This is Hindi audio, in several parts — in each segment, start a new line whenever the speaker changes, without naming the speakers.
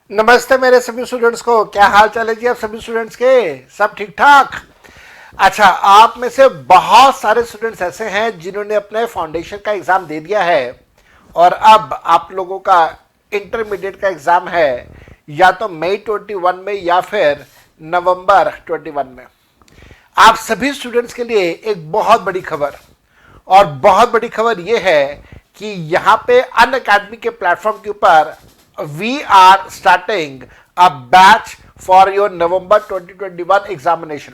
नमस्ते मेरे सभी स्टूडेंट्स को। क्या हाल चाल है जी आप सभी स्टूडेंट्स के? सब ठीक ठाक? अच्छा, आप में से बहुत सारे स्टूडेंट्स ऐसे हैं जिन्होंने अपने फाउंडेशन का एग्जाम दे दिया है और अब आप लोगों का इंटरमीडिएट का एग्जाम है, या तो मई 21 में या फिर नवंबर 21 में। आप सभी स्टूडेंट्स के लिए एक बहुत बड़ी खबर, और बहुत बड़ी खबर यह है कि यहां पे अनअकैडमी के प्लेटफॉर्म के ऊपर we are starting a batch for your November 2021 examination.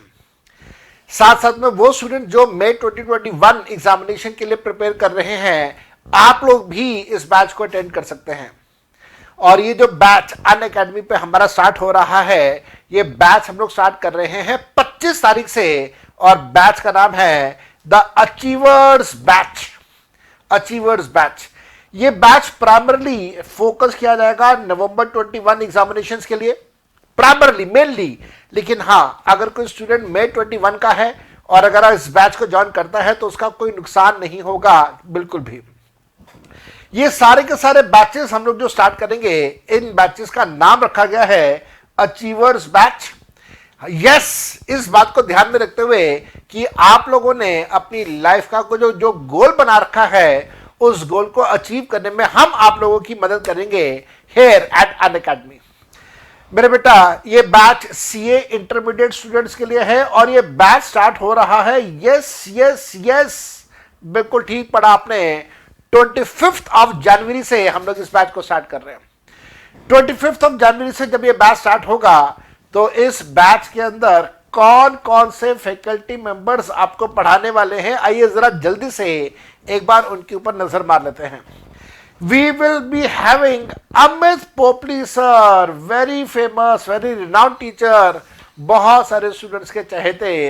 साथ साथ में वो स्टूडेंट जो मई 2021 एग्जामिनेशन के लिए प्रिपेयर कर रहे हैं, आप लोग भी इस बैच को अटेंड कर सकते हैं। और ये जो बैच अनअकैडमी पे हमारा स्टार्ट हो रहा है, ये बैच हम लोग स्टार्ट कर रहे हैं 25 तारीख से, और बैच का नाम है the achievers batch. Achievers batch, ये बैच प्राइमरली फोकस किया जाएगा नवंबर 21 एग्जामिनेशंस के लिए, प्राइमरली मेनली। लेकिन हाँ, अगर कोई स्टूडेंट मई 21 का है और अगर इस बैच को ज्वाइन करता है तो उसका कोई नुकसान नहीं होगा बिल्कुल भी। ये सारे के सारे बैचेस हम लोग जो स्टार्ट करेंगे, इन बैचेस का नाम रखा गया है अचीवर्स बैच। यस, इस बात को ध्यान में रखते हुए कि आप लोगों ने अपनी लाइफ का जो गोल बना रखा है, उस गोल को अचीव करने में हम आप लोगों की मदद करेंगे हेयर एट अनअकैडमी। मेरे बेटा, ये बैच सीए इंटरमीडिएट स्टूडेंट्स के लिए है और ये बैच स्टार्ट हो रहा है, यस यस यस, बिल्कुल ठीक पढ़ा आपने, 25 ऑफ जनवरी से हम लोग इस बैच को स्टार्ट कर रहे हैं। 25 ऑफ जनवरी से जब ये बैच स्टार्ट होगा तो इस बैच के अंदर कौन कौन से फैकल्टी मेंबर्स आपको पढ़ाने वाले हैं, आइए जरा जल्दी से एक बार उनके ऊपर नजर मार लेते हैं। We will be having Amit Popli sir, very famous, very renowned teacher, बहुत सारे स्टूडेंट्स के चहेते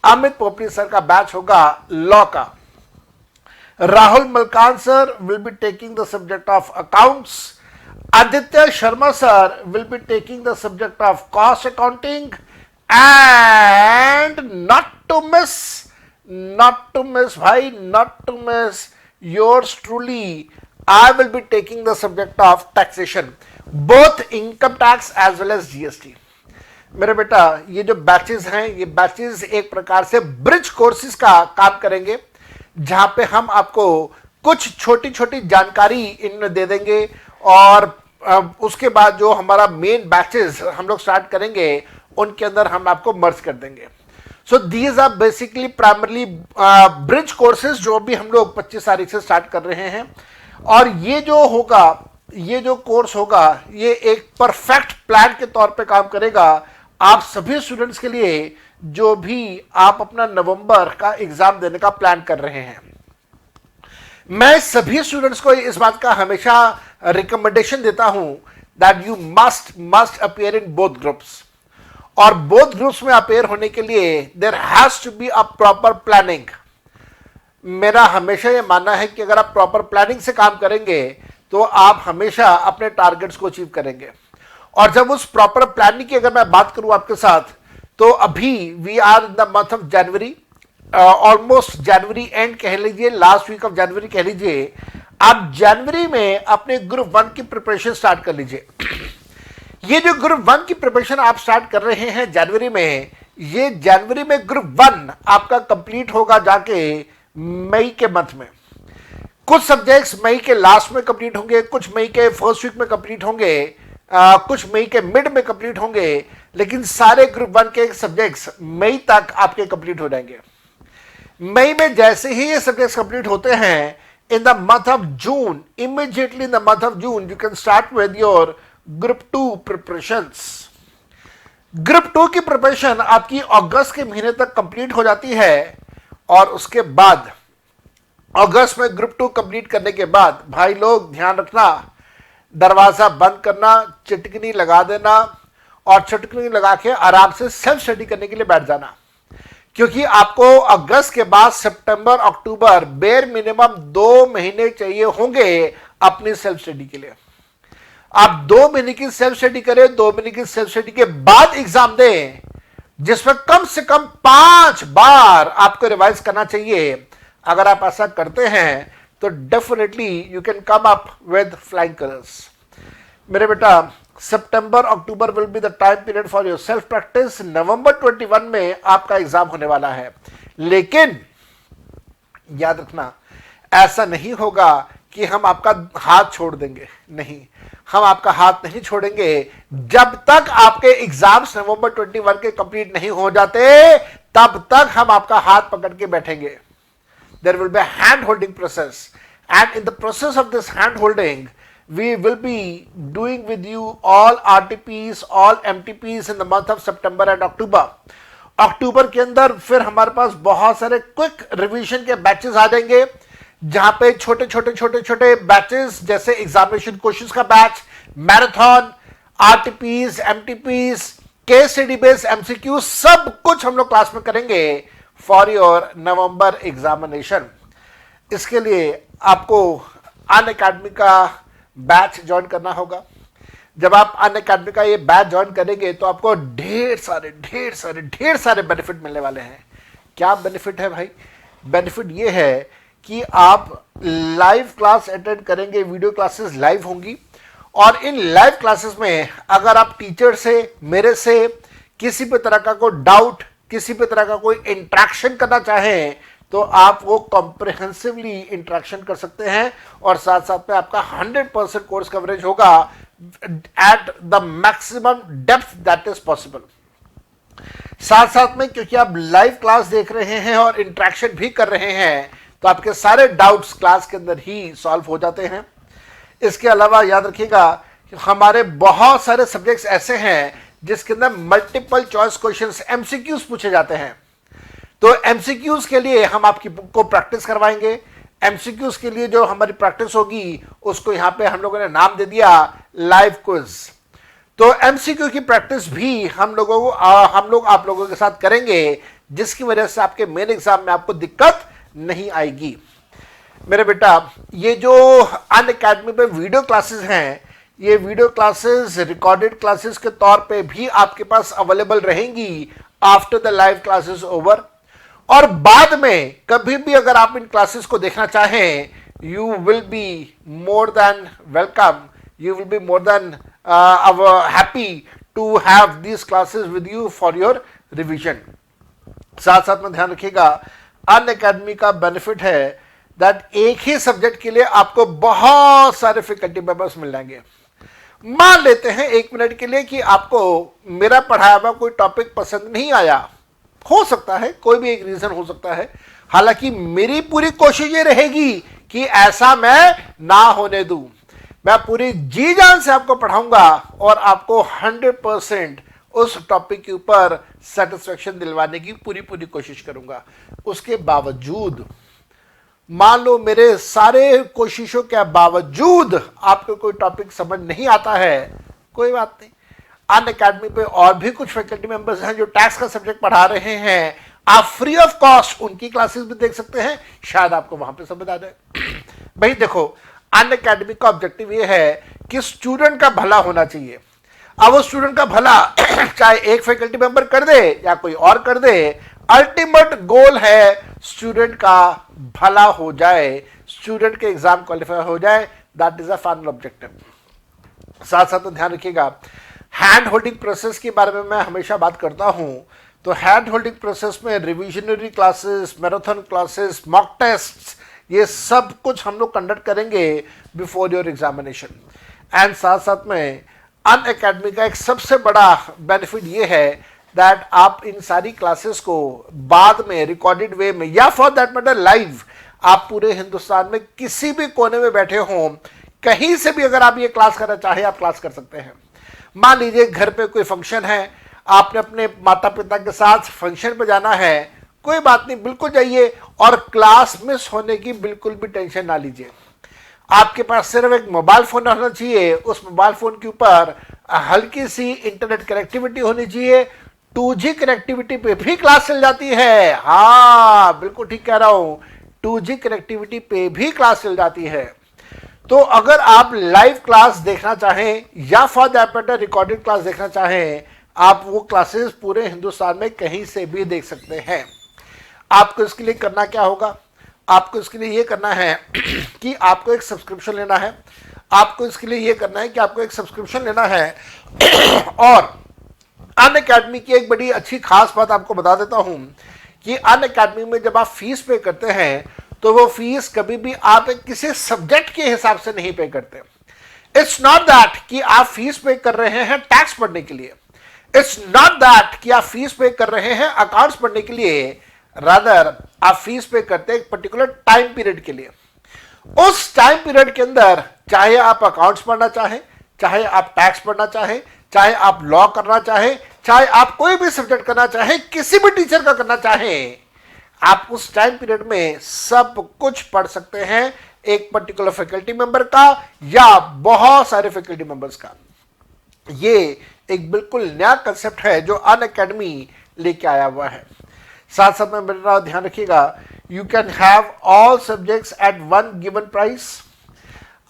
अमित पोपली सर का बैच होगा लॉ का। Rahul Malkan sir will be taking the subject of accounts. Aditya Sharma sir will be taking the subject of cost accounting, and not to miss bhai, not to miss, yours truly, I will be taking the subject of taxation, both income tax as well as GST। मेरे बेटा, ये जो बैचेस हैं, ये बैचेस एक प्रकार से ब्रिज कोर्सेज का काम करेंगे, जहां पे हम आपको कुछ छोटी छोटी जानकारी इनमें दे देंगे, और उसके बाद जो हमारा मेन बैचेस हम लोग स्टार्ट करेंगे उनके अंदर हम आपको मर्ज कर देंगे। So these are basically primarily bridge courses जो भी हम लोग 25 तारीख से स्टार्ट कर रहे हैं। और ये जो होगा, ये जो कोर्स होगा, ये एक परफेक्ट प्लान के तौर पे काम करेगा आप सभी स्टूडेंट्स के लिए जो भी आप अपना नवंबर का एग्जाम देने का प्लान कर रहे हैं। मैं सभी स्टूडेंट्स को इस बात का हमेशा रिकमेंडेशन देता हूं that you must appear in both groups, और बोथ ग्रुप्स में अपीयर होने के लिए there has to be a proper planning. मेरा हमेशा यह मानना है कि अगर आप प्रॉपर प्लानिंग से काम करेंगे तो आप हमेशा अपने टारगेट्स को अचीव करेंगे। और जब उस प्रॉपर प्लानिंग की अगर मैं बात करूं आपके साथ, तो अभी we are in the month of January, almost January end कह लीजिए, लास्ट वीक ऑफ जनवरी कह लीजिए। आप जनवरी में अपने ग्रुप 1 की प्रिपरेशन स्टार्ट कर लीजिए। ये जो ग्रुप 1 की प्रिपरेशन आप स्टार्ट कर रहे हैं जनवरी में, ये जनवरी में ग्रुप 1 आपका कंप्लीट होगा जाके मई के मंथ में। कुछ सब्जेक्ट्स मई के लास्ट में कंप्लीट होंगे, कुछ मई के फर्स्ट वीक में कंप्लीट होंगे, कुछ मई के मिड में कंप्लीट होंगे, लेकिन सारे ग्रुप 1 के सब्जेक्ट्स मई तक आपके कंप्लीट हो जाएंगे। मई में जैसे ही ये सब्जेक्ट्स कंप्लीट होते हैं, in the month of June, immediately in the month of June, you can start with your group 2 preparations। Group 2 की प्रिपरेशन आपकी अगस्त के महीने तक कंप्लीट हो जाती है, और उसके बाद अगस्त में ग्रुप 2 कंप्लीट करने के बाद भाई लोग ध्यान रखना, दरवाजा बंद करना, चटकनी लगा देना, और चटकनी लगा के आराम से सेल्फ स्टडी करने के लिए बैठ जाना। क्योंकि आपको अगस्त के बाद सितंबर अक्टूबर बेर मिनिमम 2 महीने चाहिए होंगे अपनी सेल्फ स्टडी के लिए। आप 2 महीने की सेल्फ स्टडी करें, 2 महीने की सेल्फ स्टडी के बाद एग्जाम दें, जिसमें कम से कम 5 बार आपको रिवाइज करना चाहिए। अगर आप ऐसा करते हैं तो definitely you can come up with flying colours. मेरे बेटा, सितंबर अक्टूबर will be the time period for your self practice. नवंबर 21 में आपका एग्जाम होने वाला है। लेकिन याद रखना, ऐसा नहीं होगा कि हम आपका हाथ छोड़ देंगे, नहीं, हम आपका हाथ नहीं छोड़ेंगे जब तक आपके एग्जाम्स नवंबर 21 के कंप्लीट नहीं हो जाते, तब तक हम आपका हाथ पकड़ के बैठेंगे। There will be a hand holding process, and in the process of this hand holding we will be doing with you all RTPs, all MTPs in the month of September and October। अक्टूबर के अंदर फिर हमारे पास बहुत सारे क्विक रिवीजन के बैचेस आ जाएंगे, जहां पे छोटे छोटे बैचेस जैसे एग्जामिनेशन क्वेश्चंस का batch, marathon, RTPs, MTPs, case study based MCQ, सब कुछ हम लोग क्लास में करेंगे फॉर योर नवंबर एग्जामिनेशन। इसके लिए आपको अनअकैडमी का बैच ज्वाइन करना होगा। जब आप अनअकैडमी का ये बैच ज्वाइन करेंगे तो आपको ढेर सारे बेनिफिट मिलने वाले हैं। क्या बेनिफिट है भाई? बेनिफिट ये है कि आप लाइव क्लास अटेंड करेंगे, वीडियो क्लासेस लाइव होंगी, और इन लाइव क्लासेस में अगर आप टीचर से, मेरे से किसी भी तरह का कोई डाउट, किसी भी तरह का कोई इंटरेक्शन करना चाहें तो आप वो कॉम्प्रिहेंसिवली इंटरेक्शन कर सकते हैं, और साथ साथ में आपका 100% कोर्स कवरेज होगा at the maximum depth that is possible. साथ साथ में क्योंकि आप लाइव क्लास देख रहे हैं और इंटरेक्शन भी कर रहे हैं, तो आपके सारे डाउट्स क्लास के अंदर ही सॉल्व हो जाते हैं। इसके अलावा याद रखिएगा, हमारे बहुत सारे सब्जेक्ट्स ऐसे हैं जिसके अंदर मल्टीपल चॉइस क्वेश्चंस, एमसीक्यूज पूछे जाते हैं। तो एमसीक्यूज के लिए हम आपकी को प्रैक्टिस करवाएंगे। एमसीक्यूज के लिए जो हमारी प्रैक्टिस होगी उसको यहां पे हम लोगों ने नाम दे दिया लाइव क्विज। तो एमसीक्यू की प्रैक्टिस भी हम लोग आप लोगों के साथ करेंगे, जिसकी वजह से आपके मेन एग्जाम में आपको दिक्कत नहीं आएगी। मेरे बेटा, ये जो अनअकैडमी पे वीडियो क्लासेस हैं, ये वीडियो क्लासेस रिकॉर्डेड क्लासेस के तौर पे भी आपके पास अवेलेबल रहेंगी after the live classes over. और बाद में कभी भी अगर आप इन क्लासेस को देखना चाहें, you will be more than welcome, you will be more than happy to have these classes with you for your revision. साथ साथ में ध्यान रखिएगा, अनअकैडमी का बेनिफिट है दैट एक ही सब्जेक्ट के लिए आपको बहुत सारे फैकल्टी मेंबर्स मिल जाएंगे। मान लेते हैं 1 मिनट के लिए कि आपको मेरा पढ़ाया हुआ कोई टॉपिक पसंद नहीं आया, हो सकता है कोई भी एक रीजन हो सकता है, हालांकि मेरी पूरी कोशिश ये रहेगी कि ऐसा मैं ना होने दूं। मैं पूरी जी जान से आपको पढ़ाऊंगा और आपको 100% उस टॉपिक के ऊपर सेटिस्फेक्शन दिलवाने की पूरी कोशिश करूंगा। उसके बावजूद, मान लो मेरे सारे कोशिशों के बावजूद आपको कोई टॉपिक समझ नहीं आता है, कोई बात नहीं, अनअकैडमी पे और भी कुछ फैकल्टी मेंबर्स हैं जो टैक्स का सब्जेक्ट पढ़ा रहे हैं, आप फ्री ऑफ कॉस्ट उनकी क्लासेस भी देख सकते हैं, शायद आपको वहां पे समझ आ जाए। भाई देखो, अनअकैडमी का ऑब्जेक्टिव ये है कि स्टूडेंट का भला होना चाहिए। अब उस स्टूडेंट का भला चाहे एक फैकल्टी मेंबर कर दे या कोई और कर दे, अल्टीमेट गोल है स्टूडेंट का भला हो जाए, स्टूडेंट के एग्जाम क्वालिफाई हो जाए, that is a final objective. साथ साथ में ध्यान रखिएगा, हैंड होल्डिंग प्रोसेस के बारे में मैं हमेशा बात करता हूं। तो हैंड होल्डिंग प्रोसेस में revisionary classes, marathon classes, mock test, ये सब कुछ हम लोग कंडक्ट करेंगे बिफोर योर एग्जामिनेशन। एंड साथ साथ में अनअकैडमी का एक सबसे बड़ा बेनिफिट ये है दैट आप इन सारी क्लासेस को बाद में रिकॉर्डेड वे में या फॉर दैट मैटर लाइव, आप पूरे हिंदुस्तान में किसी भी कोने में बैठे हों, कहीं से भी अगर आप ये क्लास करना चाहे आप क्लास कर सकते हैं। मान लीजिए घर पे कोई फंक्शन है, आपने अपने माता पिता के साथ फंक्शन पे जाना है, कोई बात नहीं, बिल्कुल जाइए, और क्लास मिस होने की बिल्कुल भी टेंशन ना लीजिए। आपके पास सिर्फ एक मोबाइल फोन होना चाहिए, उस मोबाइल फोन के ऊपर हल्की सी इंटरनेट कनेक्टिविटी होनी चाहिए। 2G कनेक्टिविटी पे भी क्लास चल जाती है, हाँ बिल्कुल ठीक कह रहा हूं, 2G कनेक्टिविटी पे भी क्लास चल जाती है। तो अगर आप लाइव क्लास देखना चाहें या for that matter recorded class देखना चाहें, आप वो क्लासेस पूरे हिंदुस्तान में कहीं से भी देख सकते हैं। आपको इसके लिए करना क्या होगा? आपको इसके लिए ये करना है कि आपको एक सब्सक्रिप्शन लेना है। आपको इसके लिए ये करना है कि आपको एक सब्सक्रिप्शन लेना है। और अनअकैडमी की एक बड़ी अच्छी खास बात आपको बता देता हूं कि अनअकैडमी में जब आप फीस पे करते हैं तो वो फीस कभी भी आप किसी सब्जेक्ट के हिसाब से नहीं पे करते। इट्स नॉट दैट कि आप फीस पे कर रहे हैं टैक्स पढ़ने के लिए, इट्स नॉट दैट कि आप फीस पे कर रहे हैं अकाउंट्स पढ़ने के लिए, रादर आप फीस पे करते हैं एक पर्टिकुलर टाइम पीरियड के लिए। उस टाइम पीरियड के अंदर चाहे आप अकाउंट्स पढ़ना चाहें, चाहे आप टैक्स पढ़ना चाहें, चाहे आप लॉ करना चाहें, चाहे आप कोई भी सब्जेक्ट करना चाहें, किसी भी टीचर का करना चाहें, आप उस टाइम पीरियड में सब कुछ पढ़ सकते हैं, एक पर्टिकुलर फैकल्टी मेंबर का या बहुत सारे फैकल्टी मेंबर्स का। ये एक बिल्कुल नया कंसेप्ट है जो अनअकैडमी लेके आया हुआ है। साथ साथ में मेरा ध्यान रखिएगा, you can have all subjects eight one given price.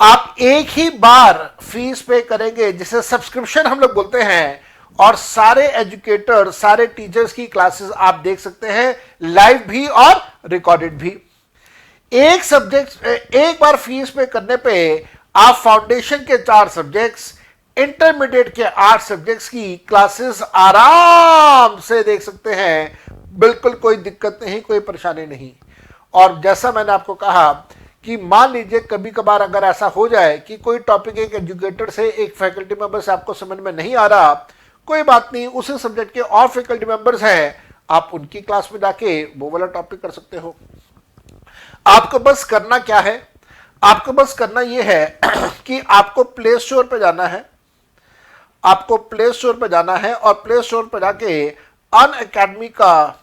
आप एक ही बार फीस पे करेंगे जिसे सब्सक्रिप्शन हम लोग बोलते हैं, और सारे एजुकेटर, सारे टीचर्स की क्लासेस आप देख सकते हैं, लाइव भी और रिकॉर्डेड भी। एक सब्जेक्ट एक बार फीस पे करने पे आप फाउंडेशन के 4 सब्जेक्ट्स, इंटरमीडिएट के 8 सब्जेक्ट्स की क्लासेस आराम से देख सकते हैं, बिल्कुल कोई दिक्कत नहीं, कोई परेशानी नहीं। और जैसा मैंने आपको कहा कि मान लीजिए कभी कभार अगर ऐसा हो जाए कि कोई टॉपिक एक एजुकेटर से, एक फैकल्टी मेंबर से आपको समझ में नहीं आ रहा, कोई बात नहीं, उसी सब्जेक्ट के और फैकल्टी मेंबर्स हैं, आप उनकी क्लास में जाके वो वाला टॉपिक कर सकते हो। आपको बस करना क्या है, आपको बस करना ये है कि आपको प्ले स्टोर पे जाना है, आपको प्ले स्टोर पे जाना है और प्ले स्टोर पे जाके अनअकैडमी का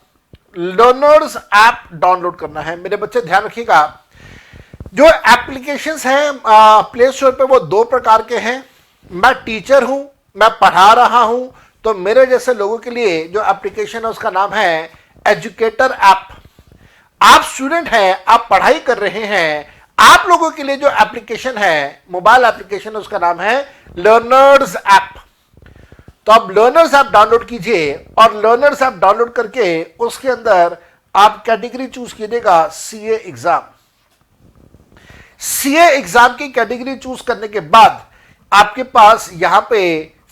लर्नर्स ऐप डाउनलोड करना है। मेरे बच्चे ध्यान रखिएगा, जो एप्लीकेशंस हैं प्ले स्टोर पे वो 2 प्रकार के हैं। मैं टीचर हूं, मैं पढ़ा रहा हूं, तो मेरे जैसे लोगों के लिए जो एप्लीकेशन है उसका नाम है एजुकेटर ऐप। आप स्टूडेंट हैं, आप पढ़ाई कर रहे हैं, आप लोगों के लिए जो एप्लीकेशन है, मोबाइल एप्लीकेशन, उसका नाम है लर्नर्स ऐप। तो आप लर्नर्स ऐप डाउनलोड कीजिए और लर्नर्स ऐप डाउनलोड करके उसके अंदर आप कैटेगरी चूज कीजिएगा सीए एग्जाम। सीए एग्जाम की कैटेगरी चूज करने के बाद आपके पास यहां पे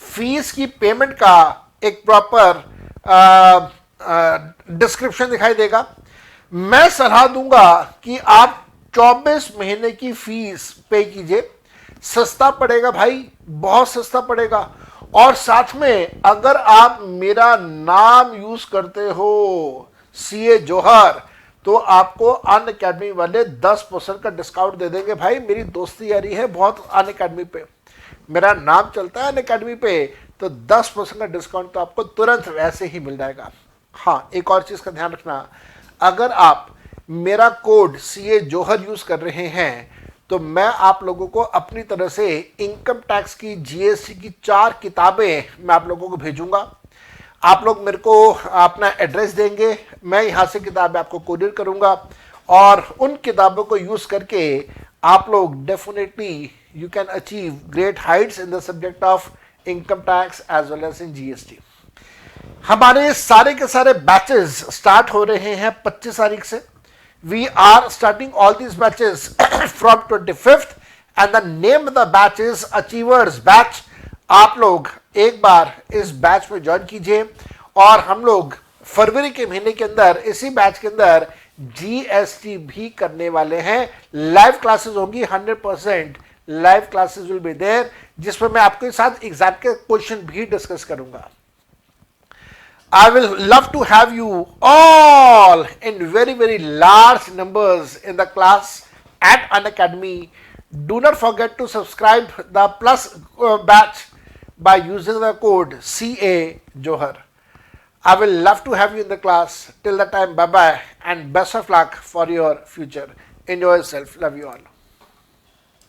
फीस की पेमेंट का एक प्रॉपर डिस्क्रिप्शन दिखाई देगा। मैं सलाह दूंगा कि आप 24 महीने की फीस पे कीजिए, सस्ता पड़ेगा भाई, बहुत सस्ता पड़ेगा। और साथ में अगर आप मेरा नाम यूज करते हो सीए जौहर, तो आपको अनअकैडमी वाले 10% का डिस्काउंट दे देंगे। भाई मेरी दोस्ती यारी है बहुत अनअकैडमी पे, मेरा नाम चलता है अनअकैडमी पे, तो 10% का डिस्काउंट तो आपको तुरंत वैसे ही मिल जाएगा। हाँ, एक और चीज का ध्यान रखना, अगर आप मेरा कोड सीए जौहर यूज कर रहे हैं तो मैं आप लोगों को अपनी तरह से इनकम टैक्स की, जीएसटी की 4 किताबें मैं आप लोगों को भेजूंगा। आप लोग मेरे को अपना एड्रेस देंगे, मैं यहाँ से किताबें आपको कोरियर करूँगा, और उन किताबों को यूज़ करके आप लोग definitely you can achieve great heights in the subject of income tax as well as in GST. हमारे सारे के सारे बैचेस स्टार्ट हो रहे हैं 25 तारीख से। We are starting all these batches from 25th and the name of the batch is achievers batch. आप लोग एक बार इस बैच में ज्वाइन कीजिए, और हम लोग फरवरी के महीने के अंदर इसी बैच के अंदर जीएसटी भी करने वाले हैं। लाइव क्लासेस होंगी, 100% live classes will be there, जिसमें मैं आपके साथ एग्जाम के क्वेश्चन भी डिस्कस करूंगा। I will love to have you all in very large numbers in the class at Unacademy. Do not forget to subscribe the Plus batch by using the code CA Johar. I will love to have you in the class. Till that time, bye bye and best of luck for your future. Enjoy yourself. Love you all.